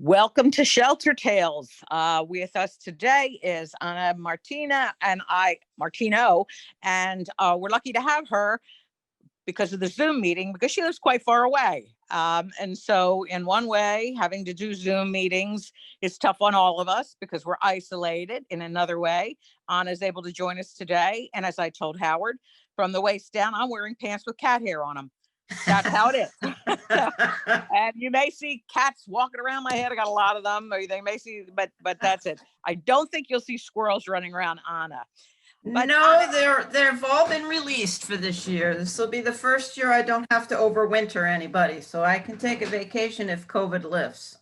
Welcome to ShelterTails. With us today is Anna Martina and Martino, and we're lucky to have her because of the Zoom meeting because she lives quite far away. And so in one way, having to do Zoom meetings is tough on all of us because we're isolated. In another way, Anna is able to join us today. And as I told Howard, from the waist down, I'm wearing pants with cat hair on them. That's how it is. And you may see cats walking around my head. I got a lot of them. Or they may see, but that's it. I don't think you'll see squirrels running around Anna. But no, they've all been released for this year. This will be the first year I don't have to overwinter anybody, so I can take a vacation if COVID lifts.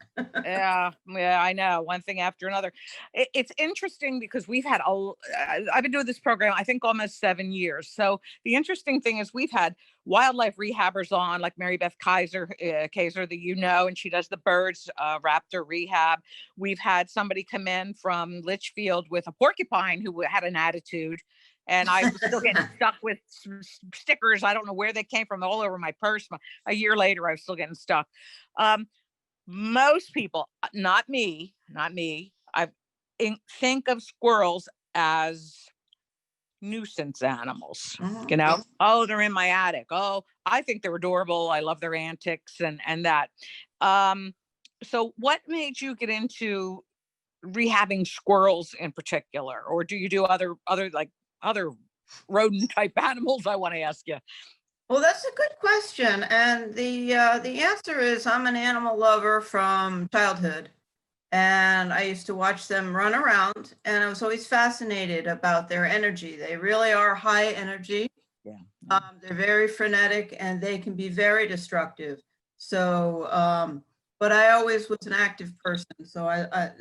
Yeah, I know. One thing after another. It's interesting because I've been doing this program, I think almost 7 years. So the interesting thing is we've had wildlife rehabbers on, like Mary Beth Kaiser that and she does the birds, raptor rehab. We've had somebody come in from Litchfield with a porcupine who had an attitude. And I was still getting stuck with stickers. I don't know where they came from, all over my purse. A year later, I was still getting stuck. Most people, not me, I think of squirrels as nuisance animals. Mhm. Oh, they're in my attic. Oh, I think they're adorable. I love their antics and that. So what made you get into rehabbing squirrels in particular? Or do you do other rodent type animals? I want to ask you. Well, that's a good question, and the answer is I'm an animal lover from childhood, and I used to watch them run around, and I was always fascinated about their energy. They really are high energy. Yeah. They're very frenetic, and they can be very destructive. So, but I always was an active person, so I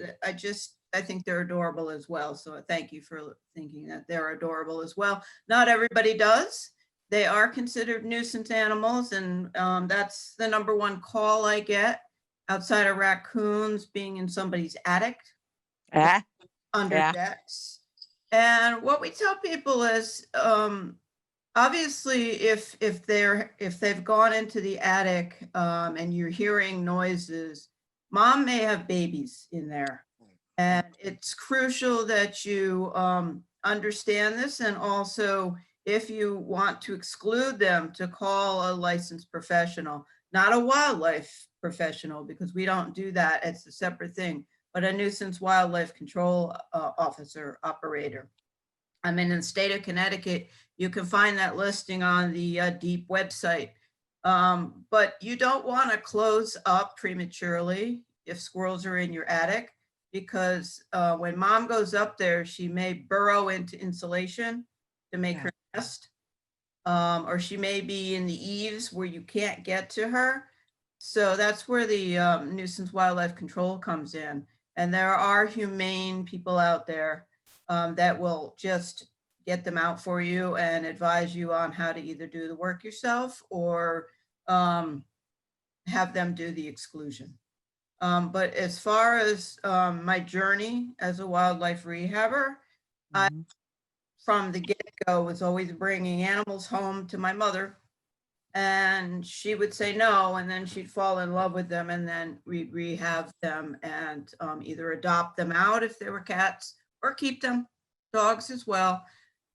think they're adorable as well. So thank you for thinking that they're adorable as well. Not everybody does. They are considered nuisance animals, and that's the number one call I get outside of raccoons being in somebody's attic, under decks. And what we tell people is, obviously, if they've gone into the attic and you're hearing noises, mom may have babies in there, and it's crucial that you understand this, and also, if you want to exclude them, to call a licensed professional, not a wildlife professional, because we don't do that. It's a separate thing, but a nuisance wildlife control officer operator. I mean, in the state of Connecticut, you can find that listing on the DEEP website. But you don't want to close up prematurely if squirrels are in your attic, because when mom goes up there, she may burrow into insulation to make her nest, or she may be in the eaves where you can't get to her. So that's where the nuisance wildlife control comes in. And there are humane people out there that will just get them out for you and advise you on how to either do the work yourself or have them do the exclusion. But as far as my journey as a wildlife rehabber, I, from the get-go, was always bringing animals home to my mother, and she would say no, and then she'd fall in love with them, and then we'd rehab them and either adopt them out if they were cats or keep them, dogs as well.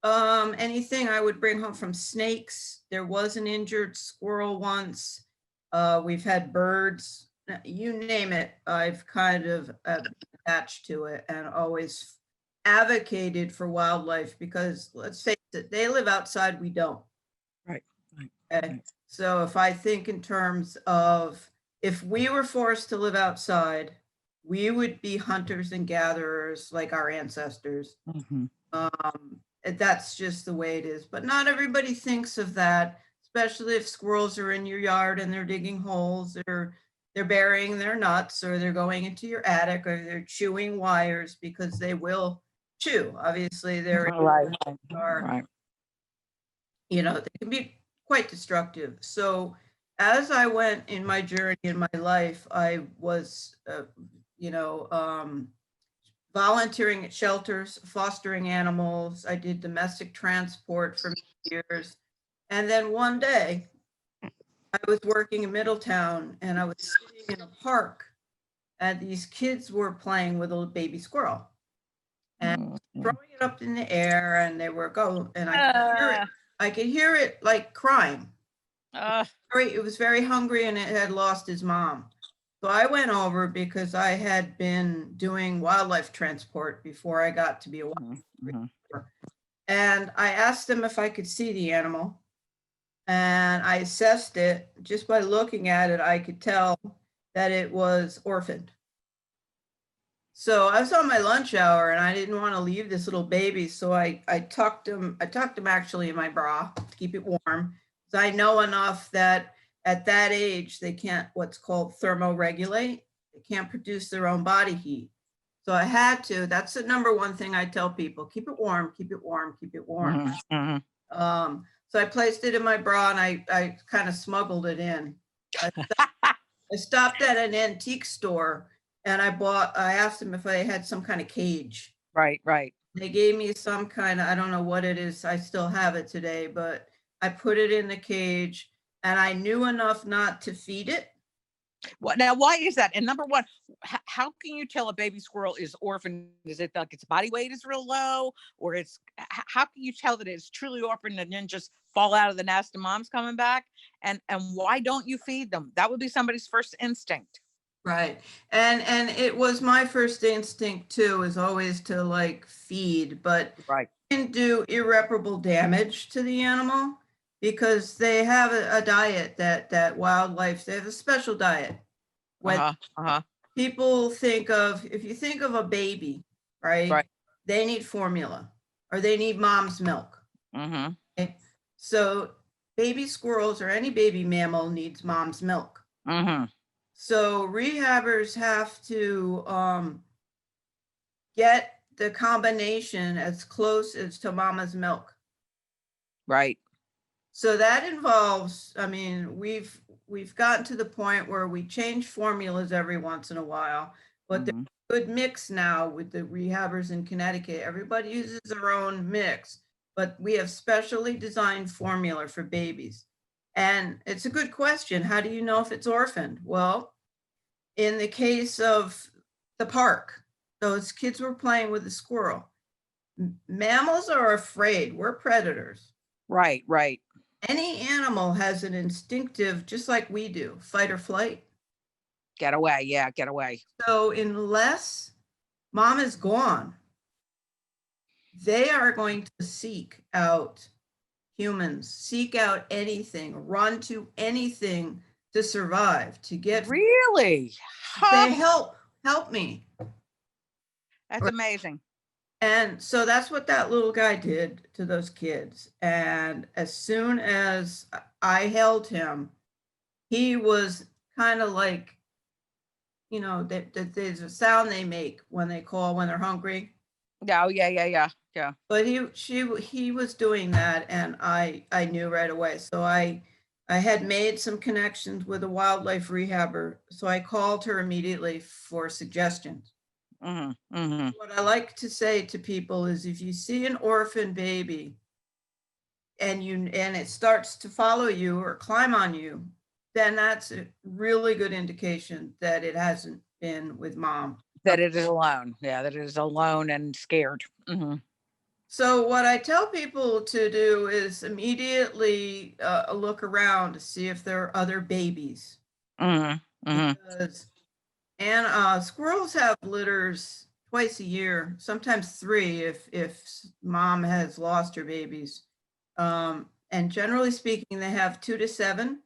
Anything I would bring home, from snakes. There was an injured squirrel once. We've had birds, you name it. I've kind of attached to it and always advocated for wildlife, because let's face it, they live outside, we don't. Right. Okay. Right. So if I think in terms of, if we were forced to live outside, we would be hunters and gatherers like our ancestors. That's just the way it is. But not everybody thinks of that, especially if squirrels are in your yard and they're digging holes, or they're burying their nuts, or they're going into your attic, or they're chewing wires, because they will chew. Obviously, they're right. You know, they can be quite destructive. So as I went in my journey in my life, I was, volunteering at shelters, fostering animals. I did domestic transport for many years. And then one day I was working in Middletown, and I was sitting in a park, and these kids were playing with a baby squirrel and throwing it up in the air, and they were going, and I could hear it. I could hear it like crying. It was very hungry, and it had lost his mom. So I went over because I had been doing wildlife transport before I got to be a wildlife reporter. And I asked them if I could see the animal. And I assessed it. Just by looking at it, I could tell that it was orphaned. So I was on my lunch hour and I didn't want to leave this little baby. So I tucked him actually in my bra to keep it warm. So I know enough that at that age, they can't what's called thermoregulate. They can't produce their own body heat. So I had to. That's the number one thing I tell people: keep it warm, keep it warm, keep it warm. So I placed it in my bra and I kind of smuggled it in. I stopped at an antique store and I asked them if I had some kind of cage. Right. They gave me some kind of, I don't know what it is. I still have it today, but I put it in the cage and I knew enough not to feed it. Well, now, why is that? And number one, how can you tell a baby squirrel is orphaned? Is it like its body weight is real low, or how can you tell that it's truly orphaned and then just fall out of the nest and mom's coming back? And why don't you feed them? That would be somebody's first instinct. Right. And it was my first instinct too, is always to like feed, but right. You can do irreparable damage to the animal because they have a diet that wildlife, they have a special diet. When people think of, if you think of a baby, right? They need formula or they need mom's milk. Okay? So baby squirrels or any baby mammal needs mom's milk. So rehabbers have to get the combination as close as to mama's milk. Right. So that involves, I mean, we've gotten to the point where we change formulas every once in a while, but there's a good mix now with the rehabbers in Connecticut. Everybody uses their own mix, but we have specially designed formula for babies. And it's a good question. How do you know if it's orphaned? Well, in the case of the park, those kids were playing with a squirrel. Mammals are afraid. We're predators. Right. Any animal has an instinctive, just like we do, fight or flight. Get away. Yeah, get away. So unless mom is gone, they are going to seek out humans, seek out anything, run to anything to survive, to get. Really? They help me. That's amazing. And so that's what that little guy did to those kids. And as soon as I held him, he was kind of like, you know, that there's a sound they make when they call when they're hungry. Oh, yeah. But he was doing that, and I knew right away. So I had made some connections with a wildlife rehabber, so I called her immediately for suggestions. What I like to say to people is, if you see an orphan baby and it starts to follow you or climb on you, then that's a really good indication that it hasn't been with mom. That it is alone. Yeah, that it is alone and scared. So what I tell people to do is immediately look around to see if there are other babies. Because squirrels have litters twice a year, sometimes 3 if mom has lost her babies. And generally speaking, they have 2 to 7.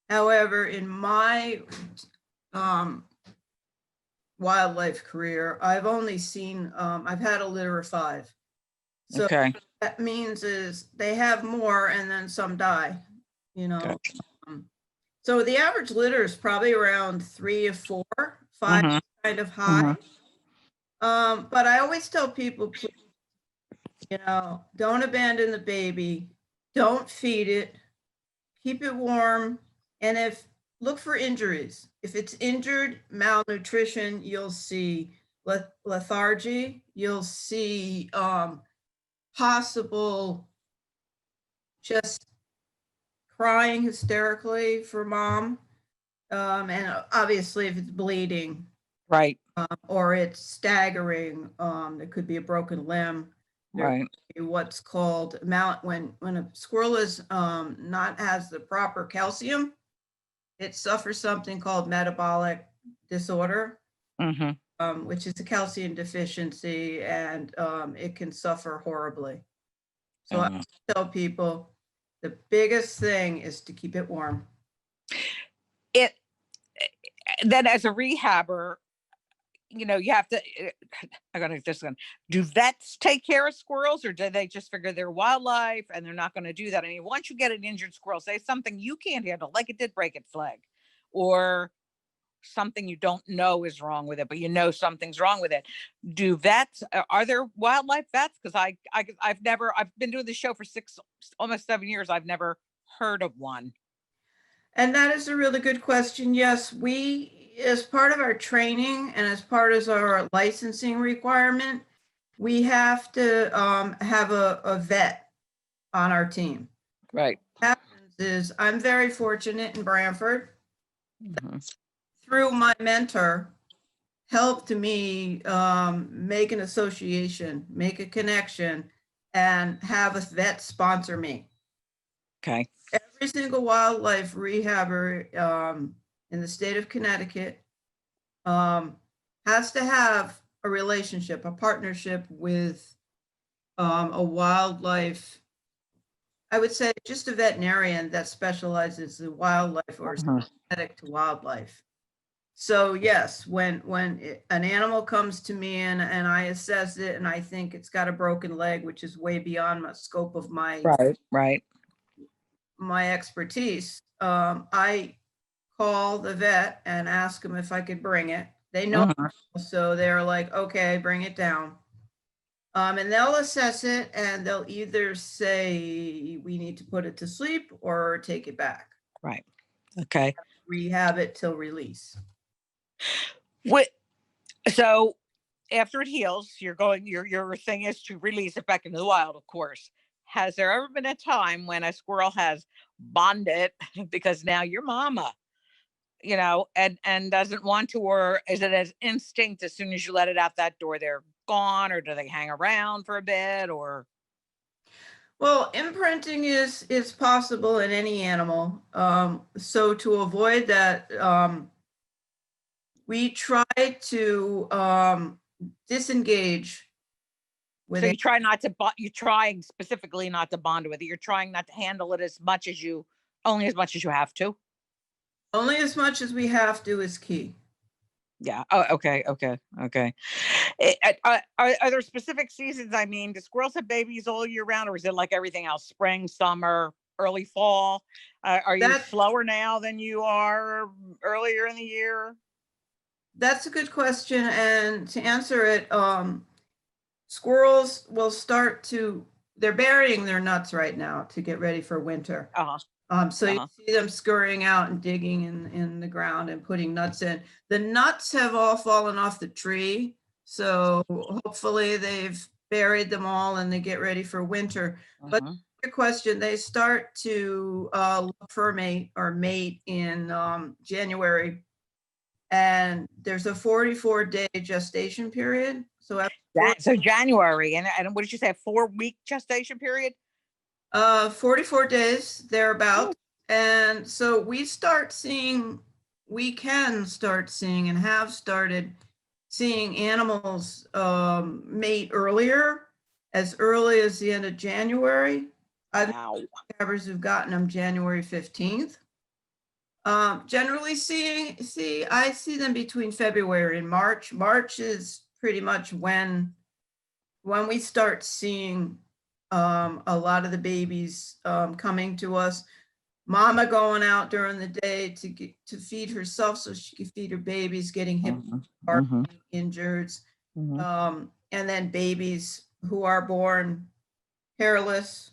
However, in my wildlife career, I've only seen, I've had a litter of 5. So okay. That means is they have more and then some die, you know. Okay. So the average litter is probably around 3 or 4, 5 kind of high. But I always tell people, please, you know, don't abandon the baby, don't feed it, keep it warm, and look for injuries. If it's injured, malnutrition, you'll see lethargy, you'll see possible just crying hysterically for mom. And obviously if it's bleeding, Right. or it's staggering, there could be a broken limb. There Right. could be what's called when a squirrel is not has the proper calcium, it suffers something called metabolic disorder, Mm-hmm. which is a calcium deficiency, and it can suffer horribly. So I Mm-hmm. tell people the biggest thing is to keep it warm. It then as a rehabber, you have to. I'm gonna just gonna. Do vets take care of squirrels, or do they just figure they're wildlife and they're not going to do that? I mean, once you get an injured squirrel, say something you can't handle, like it did break its leg, or something you don't know is wrong with it, but something's wrong with it. Do vets? Are there wildlife vets? Because I've never. I've been doing this show for almost 7 years. I've never heard of one. And that is a really good question. Yes, as part of our training and as part of our licensing requirement, we have to have a vet on our team. Right. What happens is I'm very fortunate in Brantford. Mm-hmm. Through my mentor, helped me make an association, make a connection, and have a vet sponsor me. Okay. Every single wildlife rehabber in the state of Connecticut has to have a relationship, a partnership with a wildlife, I would say just a veterinarian that specializes in wildlife or is sympathetic to wildlife. So yes, when an animal comes to me and I assess it and I think it's got a broken leg, which is way beyond my scope of Right. my expertise, I call the vet and ask them if I could bring it. They know, Mhm. so they're like, okay, bring it down. And they'll assess it and they'll either say we need to put it to sleep or take it back, Right. Okay. rehab it till release. What? So after it heals, your thing is to release it back into the wild, of course. Has there ever been a time when a squirrel has bonded because now you're mama, and doesn't want to, or is it as instinct as soon as you let it out that door, they're gone, or do they hang around for a bit, or Well, imprinting is possible in any animal. So to avoid that, we try to disengage with so it you try not to you're trying specifically not to bond with it. You're trying not to handle it only as much as you have to. only as much as we have to is key. Yeah. Oh, okay. Okay. Okay. Are there specific seasons? I mean, do squirrels have babies all year round, or is it like everything else? Spring, summer, early fall? Are you That slower now than you are earlier in the year? that's a good question, and to answer it, squirrels will start to they're burying their nuts right now to get ready for winter. Uh huh. So Uh you huh. see them scurrying out and digging in the ground and putting nuts in. The nuts have all fallen off the tree. So hopefully they've buried them all and they get ready for winter. But Uh-huh. your question, they start to look for a mate or mate in January. And there's a 44-day gestation period. So after So January, and what did you say? A 4 week gestation period? 44 days Oh. thereabout. And so we can start seeing and have started seeing animals mate earlier, as early as the end of January. I've Wow. known who've gotten them January 15th. Generally I see them between February and March. March is pretty much when we start seeing a lot of the babies coming to us, mama going out during the day to feed herself so she can feed her babies, getting hip, Mm-hmm. injured, Mm-hmm. and then babies who are born hairless,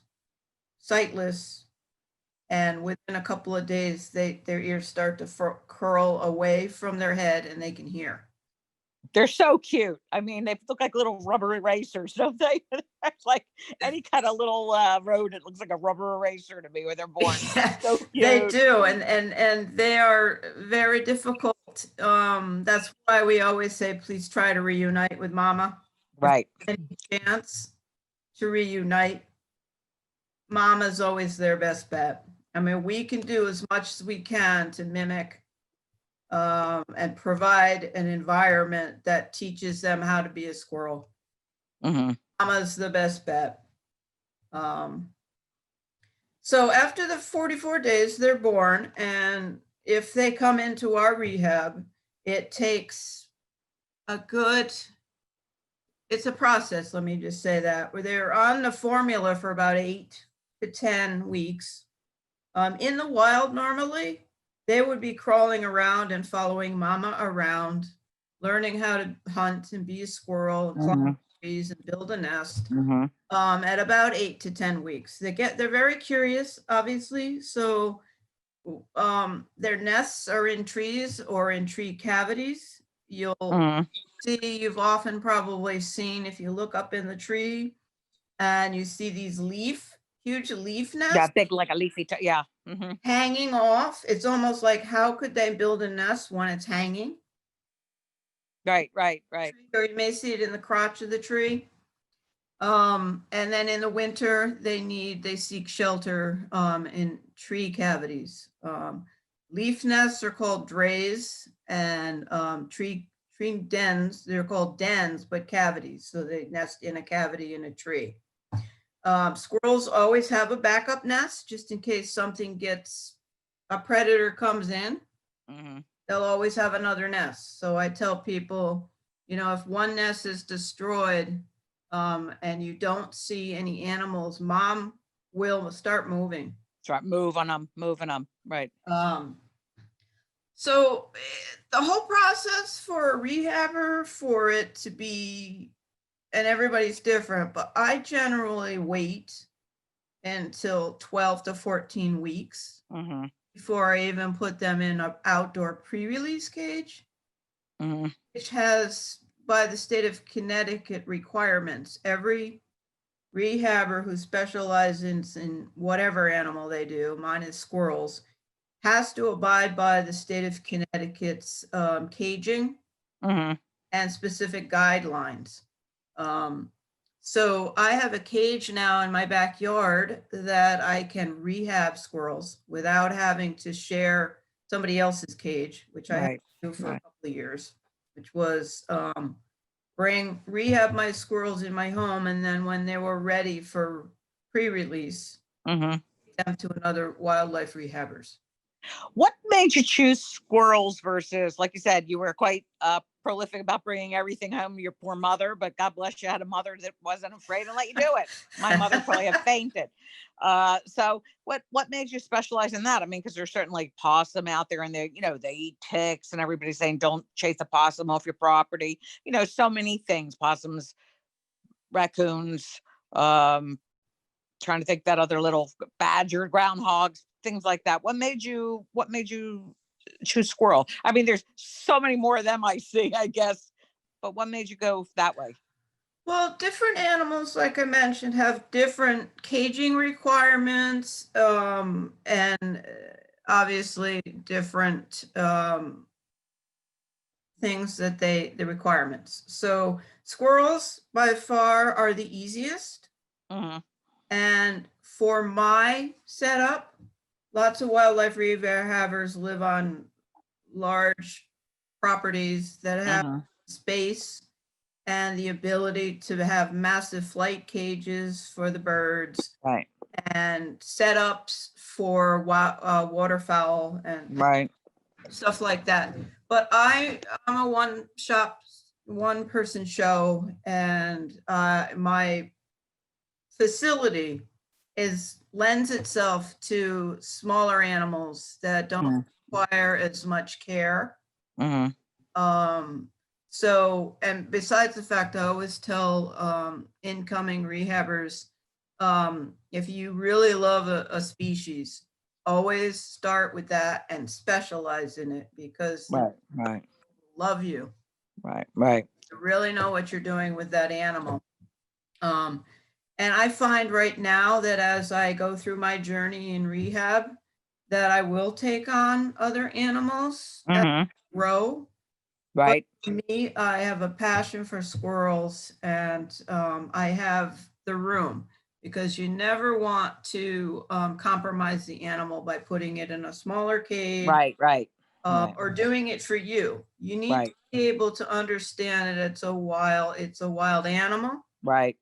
sightless, and within a couple of days, their ears start to curl away from their head and they can hear. They're so cute. I mean, they look like little rubber erasers, don't they? It's like any kind of little road. It looks like a rubber eraser to me when they're born. Yeah, So they cute. do, and they are very difficult. That's why we always say, please try to reunite with mama. Right. Any chance to reunite, mama's always their best bet. I mean, we can do as much as we can to mimic and provide an environment that teaches them how to be a squirrel. Mm-hmm. Mama's the best bet. So after the 44 days, they're born, and if they come into our rehab, it takes it's a process, let me just say that, where they're on the formula for about 8 to 10 weeks. In the wild, normally, they would be crawling around and following mama around, learning how to hunt and be a squirrel, and climb trees and build a nest. Mm-hmm. At about 8 to 10 weeks. They're very curious, obviously. So their nests are in trees or in tree cavities. You'll see, you've often probably seen, if you look up in the tree and you see these huge leaf nests. Yeah, big like a leafy, yeah. Hanging off. It's almost like, how could they build a nest when it's hanging? Right. Or you may see it in the crotch of the tree. And then in the winter, they seek shelter in tree cavities. Leaf nests are called drays, and tree dens, they're called dens, but cavities. So they nest in a cavity in a tree. Squirrels always have a backup nest just in case a predator comes in. They'll always have another nest. So I tell people, if one nest is destroyed, and you don't see any animals, mom will start moving. Start moving them. Right. So the whole process for a rehabber, for it to be, and everybody's different, but I generally wait until 12 to 14 weeks before I even put them in an outdoor pre-release cage, which has, by the state of Connecticut, requirements. Every rehabber who specializes in whatever animal they do, mine is squirrels, has to abide by the state of Connecticut's caging and specific guidelines. So I have a cage now in my backyard that I can rehab squirrels without having to share somebody else's cage, which I had to do for a couple of years, which was rehab my squirrels in my home, and then when they were ready for pre-release, them to another wildlife rehabbers. What made you choose squirrels versus, like you said, you were quite prolific about bringing everything home to your poor mother, but God bless you had a mother that wasn't afraid to let you do it. My mother probably have fainted. So what made you specialize in that? I mean, because there's certainly possum out there, and they eat ticks, and everybody's saying don't chase a possum off your property. So many things, possums, raccoons, trying to think that other little badger, groundhogs, things like that. What made you choose squirrel? I mean, there's so many more of them I see, I guess, but what made you go that way? Well, different animals, like I mentioned, have different caging requirements, and obviously different things that the requirements. So squirrels by far are the easiest. And for my setup, lots of wildlife rehabbers live on large properties that have space and the ability to have massive flight cages for the birds, and setups for waterfowl and stuff like that. But I'm a one person show, and my facility lends itself to smaller animals that don't require as much care. So, and besides the fact, I always tell incoming rehabbers, if you really love a species, always start with that and specialize in it, because they love you. Right. Right. You really know what you're doing with that animal. And I find right now that as I go through my journey in rehab, that I will take on other animals as I grow. But Right. for me, I have a passion for squirrels, and I have the room, because you never want to compromise the animal by putting it in a smaller cage, Right. Right. Right. or doing it for you. You need to Right. be able to understand that it's a wild animal. Right.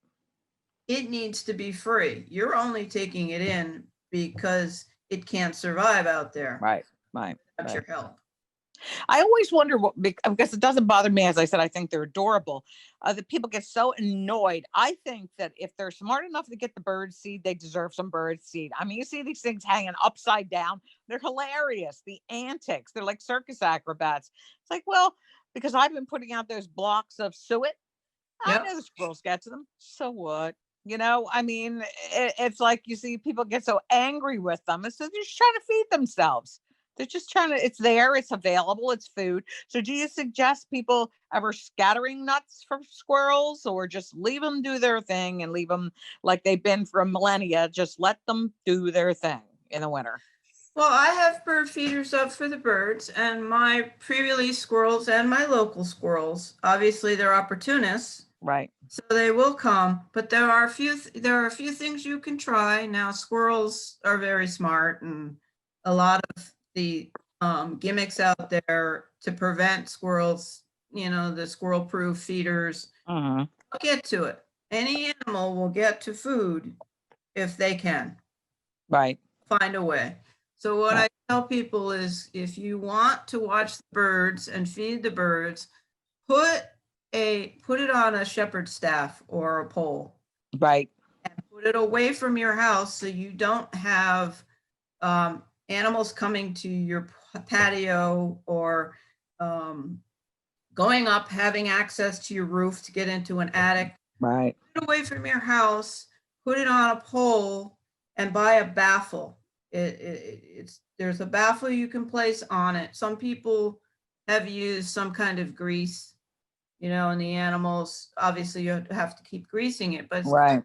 It needs to be free. You're only taking it in because it can't survive out there Right. Right. without Right. your help. I always wonder because it doesn't bother me. As I said, I think they're adorable. That people get so annoyed. I think that if they're smart enough to get the bird seed, they deserve some bird seed. I mean, you see these things hanging upside down. They're hilarious. The antics. They're like circus acrobats. It's like, well, because I've been putting out those blocks of suet. I Yep. know the squirrels get to them. So what? I mean, it's like you see people get so angry with them. It's they're just trying to feed themselves. They're just trying to, it's there, it's available, it's food. So do you suggest people ever scattering nuts for squirrels, or just leave them do their thing and leave them like they've been for millennia? Just let them do their thing in the winter. Well, I have bird feeders up for the birds, and my pre-release squirrels and my local squirrels, obviously they're opportunists, Right. so they will come. But there are a few things you can try. Now, squirrels are very smart, and a lot of the gimmicks out there to prevent squirrels, the squirrel-proof feeders. Mm-hmm. I'll get to it. Any animal will get to food if they can Right. find a way. So what Right. I tell people is, if you want to watch the birds and feed the birds, put it on a shepherd's staff or a pole, Right. and put it away from your house, so you don't have animals coming to your patio, or going up, having access to your roof to get into an attic. Right. Put it away from your house, put it on a pole, and buy a baffle. There's a baffle you can place on it. Some people have used some kind of grease, and the animals, obviously you have to keep greasing it, but it's Right.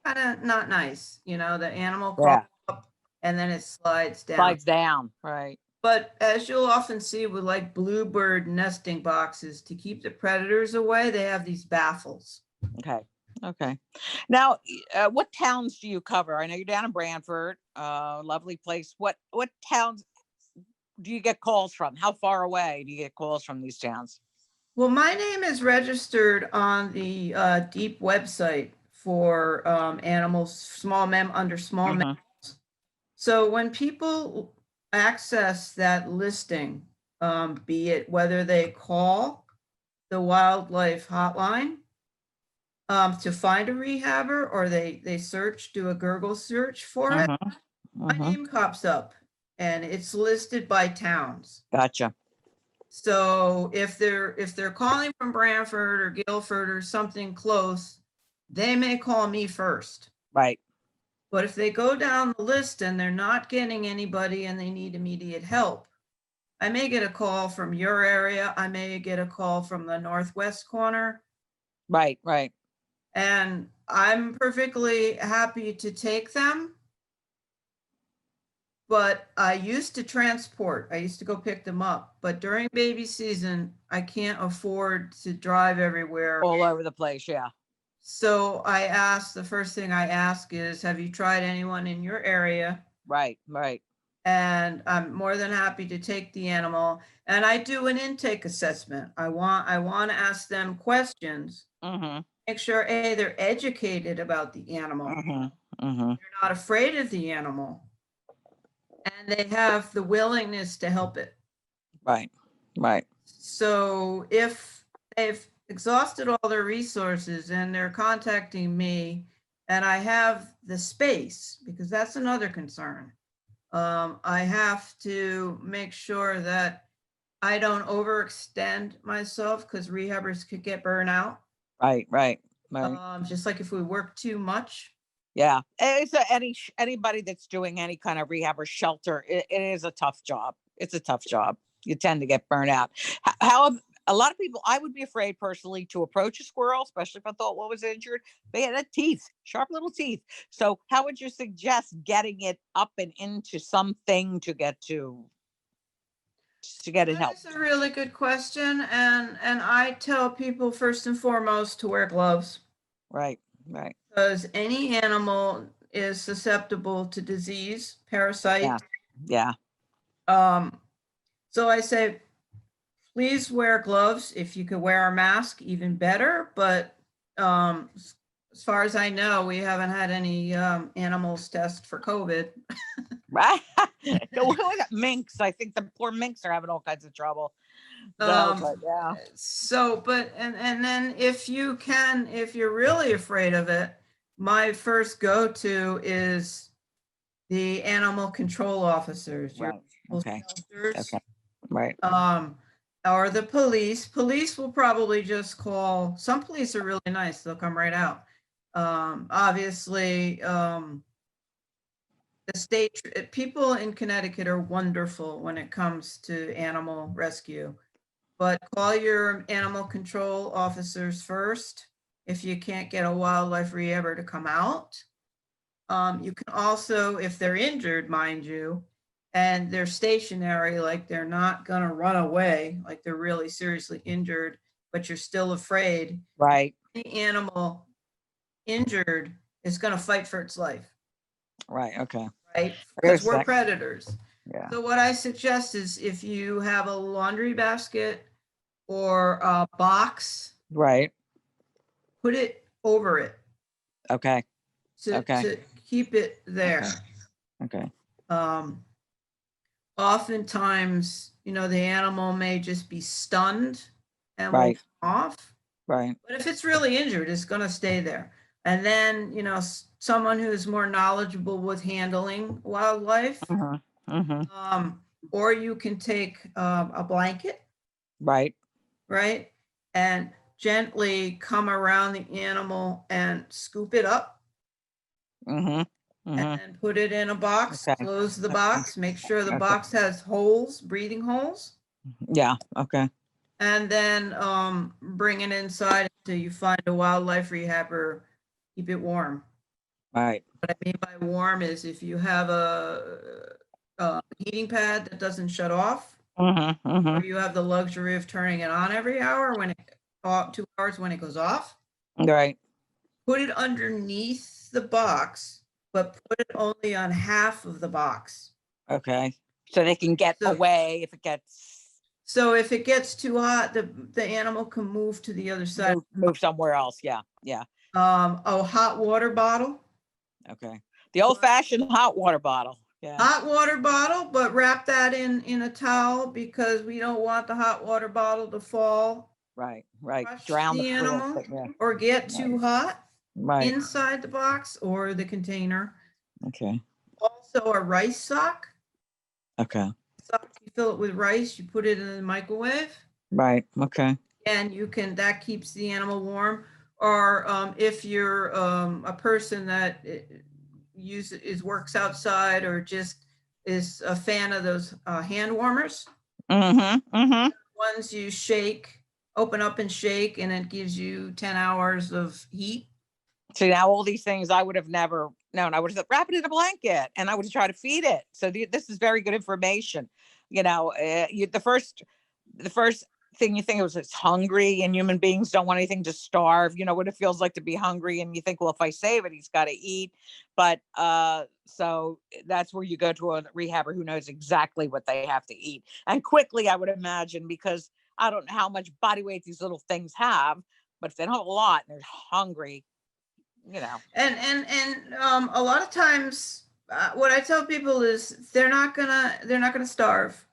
kind of not nice. The animal Yeah. crawls up and then it slides down. Slides down. Right. But as you'll often see with like bluebird nesting boxes, to keep the predators away, they have these baffles. Okay. Okay. Now, what towns do you cover? I know you're down in Brantford, lovely place. What towns do you get calls from? How far away do you get calls from these towns? Well, my name is registered on the Deep website for animals, under small Mhm. mammals. So when people access that listing, be it whether they call the wildlife hotline to find a rehabber, or they do a Google search for it, Mhm. my Mhm. name pops up, and it's listed by towns. Gotcha. So if they're calling from Brantford or Guilford or something close, they may call me first. Right. But if they go down the list and they're not getting anybody and they need immediate help, I may get a call from your area. I may get a call from the northwest corner. Right. Right. And I'm perfectly happy to take them. But I used to transport. I used to go pick them up. But during baby season, I can't afford to drive everywhere. All over the place. Yeah. So the first thing I ask is, have you tried anyone in your area? Right. Right. And I'm more than happy to take the animal. And I do an intake assessment. I want to ask them questions, Mhm. make sure they're educated about the animal, Mhm. Mhm. they're not afraid of the animal, and they have the willingness to help it. Right. Right. So if they've exhausted all their resources and they're contacting me, and I have the space, because that's another concern. I have to make sure that I don't overextend myself, because rehabbers could get burnout. Right. Right. Right. Just like if we work too much. Yeah. It's anybody that's doing any kind of rehab or shelter. It is a tough job. It's a tough job. You tend to get burnt out. How a lot of people, I would be afraid personally to approach a squirrel, especially if I thought what was injured. They had teeth, sharp little teeth. So how would you suggest getting it up and into something to get it That help? is a really good question, and I tell people first and foremost to wear gloves, Right, right. because any animal is susceptible to disease, parasite. Yeah, yeah. So I say, please wear gloves. If you could wear a mask, even better. But as far as I know, we haven't had any animals test for COVID. Right. What was that? Minks. I think the poor minks are having all kinds of trouble. So, Um, but yeah. but and then if you're really afraid of it, my first go-to is the animal control officers, your Right. local Okay. shelters, Okay. Right. or the police. Police will probably just call. Some police are really nice; they'll come right out. Obviously, the state people in Connecticut are wonderful when it comes to animal rescue. But call your animal control officers first if you can't get a wildlife rehabber to come out. You can also, if they're injured, mind you, and they're stationary, like they're not going to run away, like they're really seriously injured, but you're still afraid. Right. The animal injured is going to fight for its life. Right. Okay. Right? Because we're predators. Yeah. So what I suggest is if you have a laundry basket or a box, Right. put it over it. Okay. To keep it there. Okay. Oftentimes, the animal may just be stunned and will Right. come off. Right. But if it's really injured, it's going to stay there. And then, someone who's more knowledgeable with handling wildlife, or you can take a blanket, Right. right, and gently come around the animal and scoop it up. And then put it in a box, Okay. close the box, make sure the box has holes, breathing holes. Yeah. Okay. And then bring it inside until you find a wildlife rehabber. Keep it warm. Right. What I mean by warm is if you have a heating pad that doesn't shut off, or you have the luxury of turning it on every hour 2 hours when it goes off. Right. Put it underneath the box, but put it only on half of the box. Okay. So they can get away if it gets. So if it gets too hot, the animal can move to the other side. Move somewhere else. Yeah. Yeah. A hot water bottle. Okay. The old-fashioned hot water bottle. Yeah. Hot water bottle, but wrap that in a towel because we don't want the hot water bottle to fall. Right. Right. Drown the animal, or get too hot. Right. Inside the box or the container. Okay. Also a rice sock. Okay. You fill it with rice, you put it in the microwave. Right. Okay. And that keeps the animal warm. Or if you're a person that works outside or just is a fan of those hand warmers. Ones you open up and shake, and it gives you 10 hours of heat. So now all these things I would have never known. I would have said, wrap it in a blanket and I would try to feed it. So this is very good information. The first thing you think of is it's hungry, and human beings don't want anything to starve. You know what it feels like to be hungry, and you think, well, if I save it, he's got to eat. But so that's where you go to a rehabber who knows exactly what they have to eat, and quickly, I would imagine, because I don't know how much body weight these little things have, but if they don't have a lot and they're hungry, And a lot of times, what I tell people is they're not gonna starve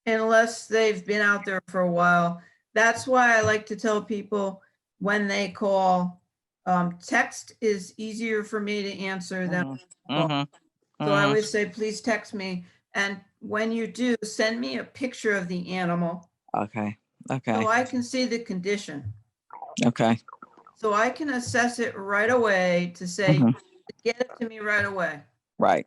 unless they've been out there for a while. That's why I like to tell people when they call, text is easier for me to answer than call. So I always say, please text me. And when you do, send me a picture of the animal. Okay. So I can see the condition. Okay. So I can assess it right away to say, get it to me right away. Right.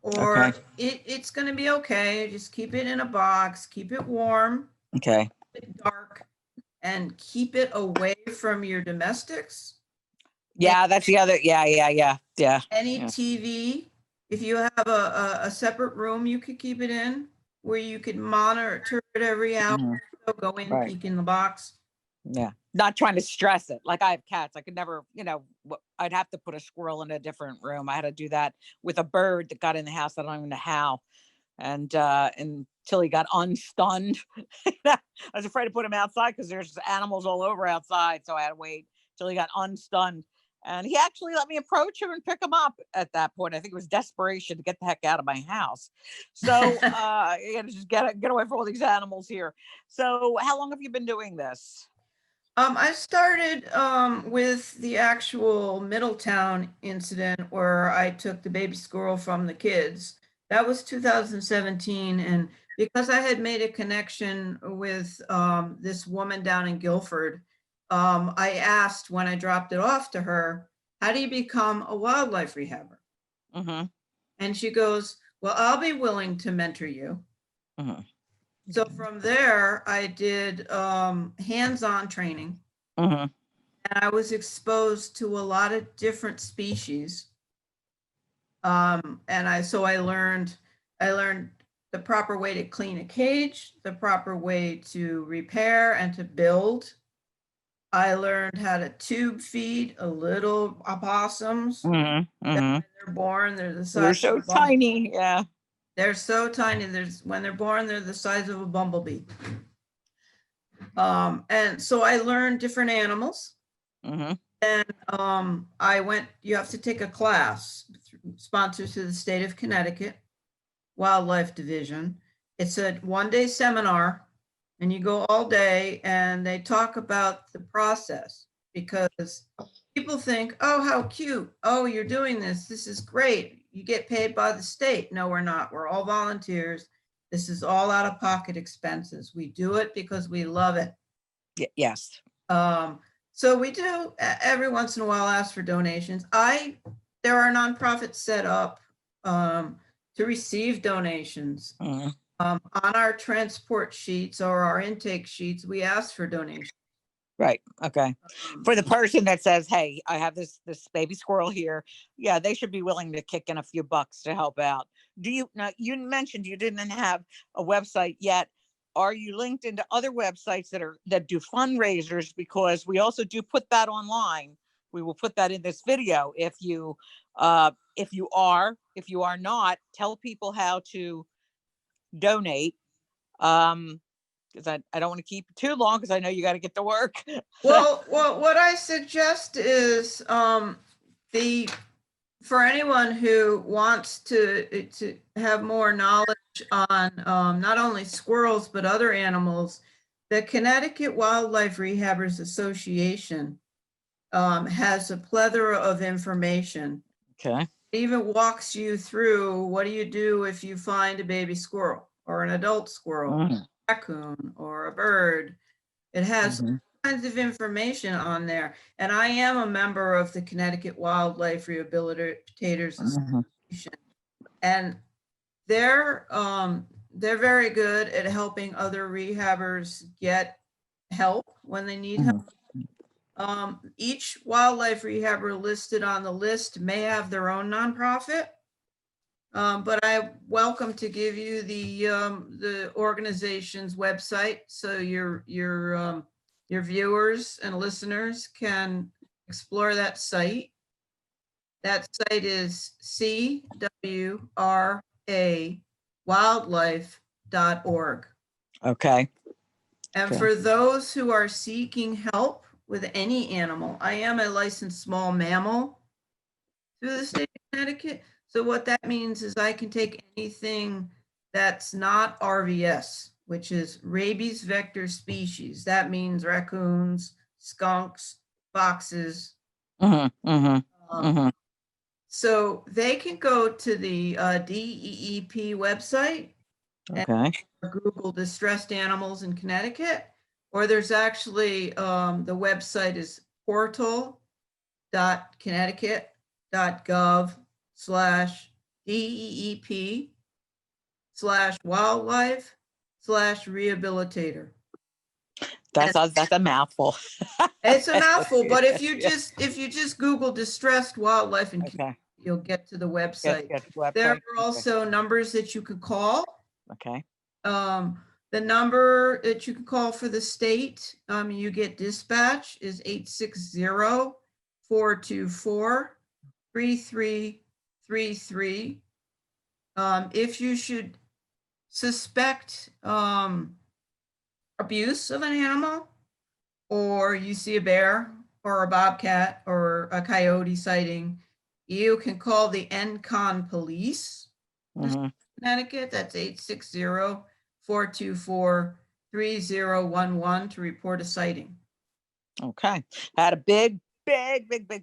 Or it's going to be okay. Just keep it in a box, keep it warm. Okay. Keep it dark. and keep it away from your domestics. Yeah, that's the other. Yeah. Any Yeah. TV, if you have a separate room, you could keep it in where you could monitor it every hour. Mhm. So go in, Right. peek in the box. Yeah. Not trying to stress it. Like I have cats. I could never, I'd have to put a squirrel in a different room. I had to do that with a bird that got in the house. I don't even know how. And until he got unstunned, I was afraid to put him outside because there's animals all over outside. So I had to wait till he got unstunned. And he actually let me approach him and pick him up at that point. I think it was desperation to get the heck out of my house. So you gotta just get away from all these animals here. So how long have you been doing this? I started with the actual Middletown incident where I took the baby squirrel from the kids. That was 2017. And because I had made a connection with this woman down in Guilford, I asked when I dropped it off to her, how do you become a wildlife rehabber? Mm-hmm. And she goes, well, I'll be willing to mentor you. Mm-hmm. So from there, I did hands-on training. Mm-hmm. And I was exposed to a lot of different species. And I learned the proper way to clean a cage, the proper way to repair and to build. I learned how to tube feed a little opossums. Mm-hmm. Mm-hmm. When they're born, they're the size They're so of a bumblebee. tiny. Yeah. They're so tiny. When they're born, they're the size of a bumblebee. And so I learned different animals. Mm-hmm. And you have to take a class sponsored to the state of Connecticut Wildlife Division. It's a 1-day seminar and you go all day and they talk about the process because people think, oh, how cute. Oh, you're doing this. This is great. You get paid by the state. No, we're not. We're all volunteers. This is all out of pocket expenses. We do it because we love it. Yes. So we do every once in a while ask for donations. There are nonprofits set up to receive donations. Mm-hmm. On our transport sheets or our intake sheets, we ask for donations. Right. Okay. For the person that says, hey, I have this baby squirrel here. Yeah, they should be willing to kick in a few bucks to help out. Now you mentioned you didn't have a website yet. Are you linked into other websites that do fundraisers? Because we also do put that online. We will put that in this video. If you are not, tell people how to donate. Because I don't want to keep it too long because I know you got to get to work. Well, what I suggest is for anyone who wants to have more knowledge on not only squirrels but other animals, the Connecticut Wildlife Rehabbers Association has a plethora of information. Okay. It even walks you through what do you do if you find a baby squirrel or an adult squirrel, Mm-hmm. a raccoon or a bird. It has Mm-hmm. all kinds of information on there. And I am a member of the Connecticut Wildlife Rehabilitators Mm-hmm. Association. And they're very good at helping other rehabbers get help when they need help. Each wildlife rehabber listed on the list may have their own nonprofit, but I'm welcome to give you the organization's website so your viewers and listeners can explore that site. That site is CWRA wildlife.org. Okay. And for those who are seeking help with any animal, I am a licensed small mammal through the state of Connecticut. So what that means is I can take anything that's not RVS, which is rabies vector species. That means raccoons, skunks, foxes. Mm-hmm. Mm-hmm. Mm-hmm. So they can go to the DEEP website. Okay. And Google distressed animals in Connecticut, or there's actually the website is portal.connecticut.gov/DEEP/wildlife/rehabilitator. That's a mouthful. It's a mouthful, but if you just Google distressed wildlife in Okay. you'll get to the website. Get website. There Okay. are also numbers that you could call. Okay. The number that you can call for the state, you get dispatch is 860-424-3333. If you should suspect abuse of an animal, or you see a bear or a bobcat or a coyote sighting, you can call the NCON police. Mhm. Connecticut, that's 860-424-3011 to report a sighting. Okay. I had a big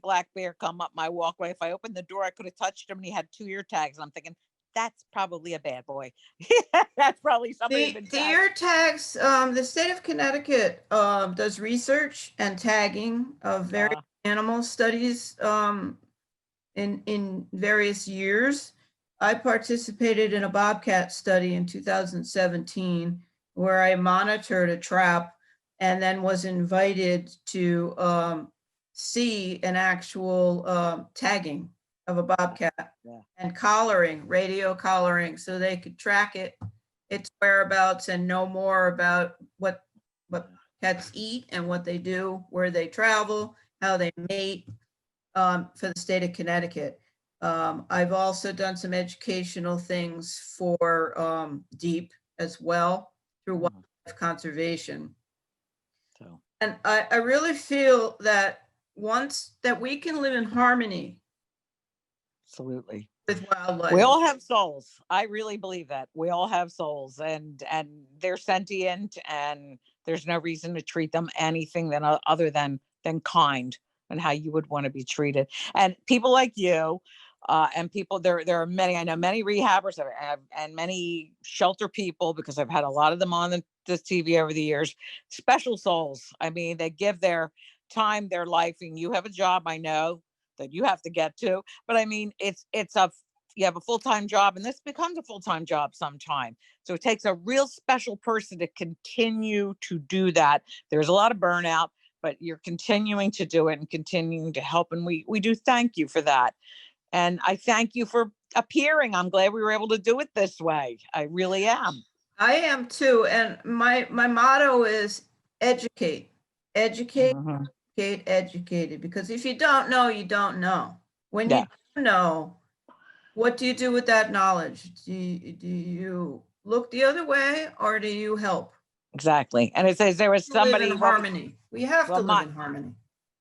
black bear come up my walkway. If I opened the door, I could have touched him, and he had 2 ear tags. And I'm thinking, that's probably a bad boy. That's probably somebody been The ear tags, the state of Connecticut does research and tagging of various animal studies in various years. I participated in a bobcat study in 2017 where I monitored a trap and then was invited to see an actual tagging of a bobcat and collaring, radio collaring, so they could track its whereabouts and know more about what cats eat and what they do, where they travel, how they mate, for the state of Connecticut. I've also done some educational things for DEEP as well through wildlife conservation. So. And I really feel that that we can live in harmony. Absolutely. With wildlife. We all have souls. I really believe that. We all have souls, and they're sentient, and there's no reason to treat them anything other than kind, and how you would want to be treated. And people like you, and people there are many. I know many rehabbers and many shelter people, because I've had a lot of them on this TV over the years. Special souls. I mean, they give their time, their life, and you have a job, I know, that you have to get to. But I mean, you have a full-time job, and this becomes a full-time job sometime. So it takes a real special person to continue to do that. There's a lot of burnout, but you're continuing to do it and continuing to help. And we do thank you for that. And I thank you for appearing. I'm glad we were able to do it this way. I really am. I am too. And my motto is educate, educated. Because if you don't know, you don't know. When you do know, what do you do with that knowledge? Do you look the other way, or do you help? Exactly. And it says there was somebody live in harmony. We have to live in harmony.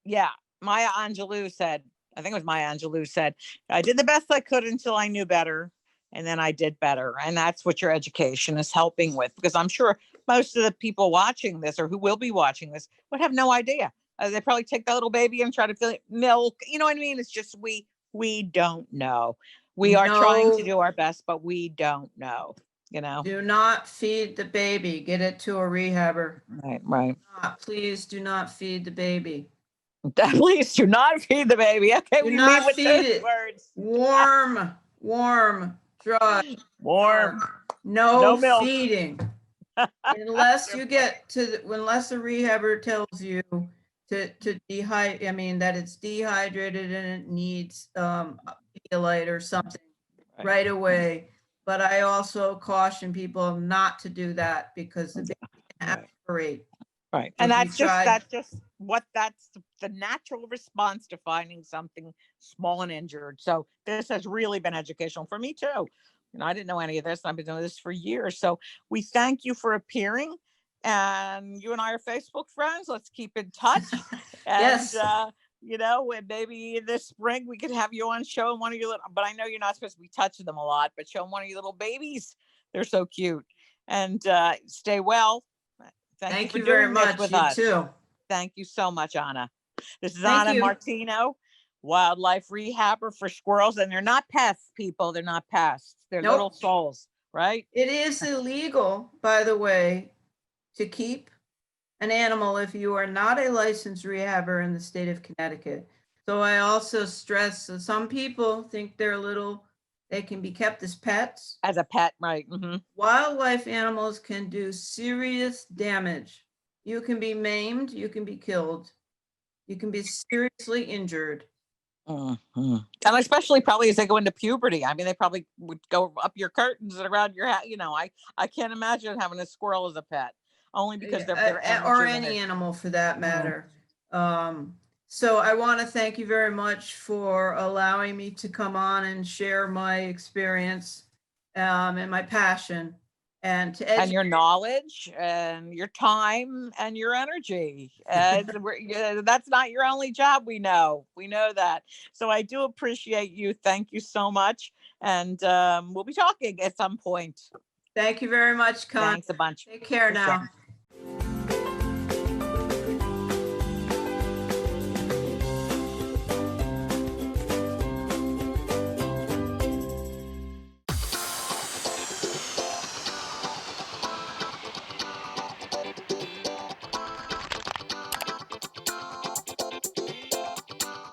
Yeah. Maya Angelou said, I think it was Maya Angelou said, I did the best I could until I knew better. And then I did better. And that's what your education is helping with, because I'm sure most of the people watching this, or who will be watching this, would have no idea. They probably take that little baby and try to fill it milk. You know what I mean? It's just, we don't know. We are trying to do our best, but we don't know, you know. Do not feed the baby. Get it to a rehabber. Right. Please do not feed the baby. Please do not feed the baby. Okay, do not feed it. Words. Warm, dry, warm. No feeding. Unless you get to unless the rehabber tells you to dehydrate. I mean that it's dehydrated and it needs Pedialyte or something right away. But I also caution people not to do that, because the baby can aspirate. Right. And that's just that's the natural response to finding something small and injured. So this has really been educational for me too. I didn't know any of this. I've been doing this for years. So we thank you for appearing. And you and I are Facebook friends. Let's keep in touch. And, yes. Maybe this spring we could have you on showing one of your little, but I know you're not supposed to be touching them a lot, but showing one of your little babies. They're so cute. And stay well. Thank you very much. With us. Too. Thank you so much, Anna. This is Anna Martino, wildlife rehabber for squirrels. And they're not pests, people. They're not pests. They're little souls, right? It is illegal, by the way, to keep an animal if you are not a licensed rehabber in the state of Connecticut. So I also stress that some people think they can be kept as pets. As a pet, right. Mm-hmm. Wildlife animals can do serious damage You can be maimed, you can be killed, you can be seriously injured. Mhm. And especially probably as they go into puberty. I mean, they probably would go up your curtains and around your house. I can't imagine having a squirrel as a pet, only because they're Or energy. any animal for that Mm. matter. So I want to thank you very much for allowing me to come on and share my experience and my passion and to And educate. your knowledge and your time and your energy. That's not your only job. We know that. So I do appreciate you. Thank you so much. And we'll be talking at some point. Thank you very much, Con. Thanks a bunch Take care for sharing. now.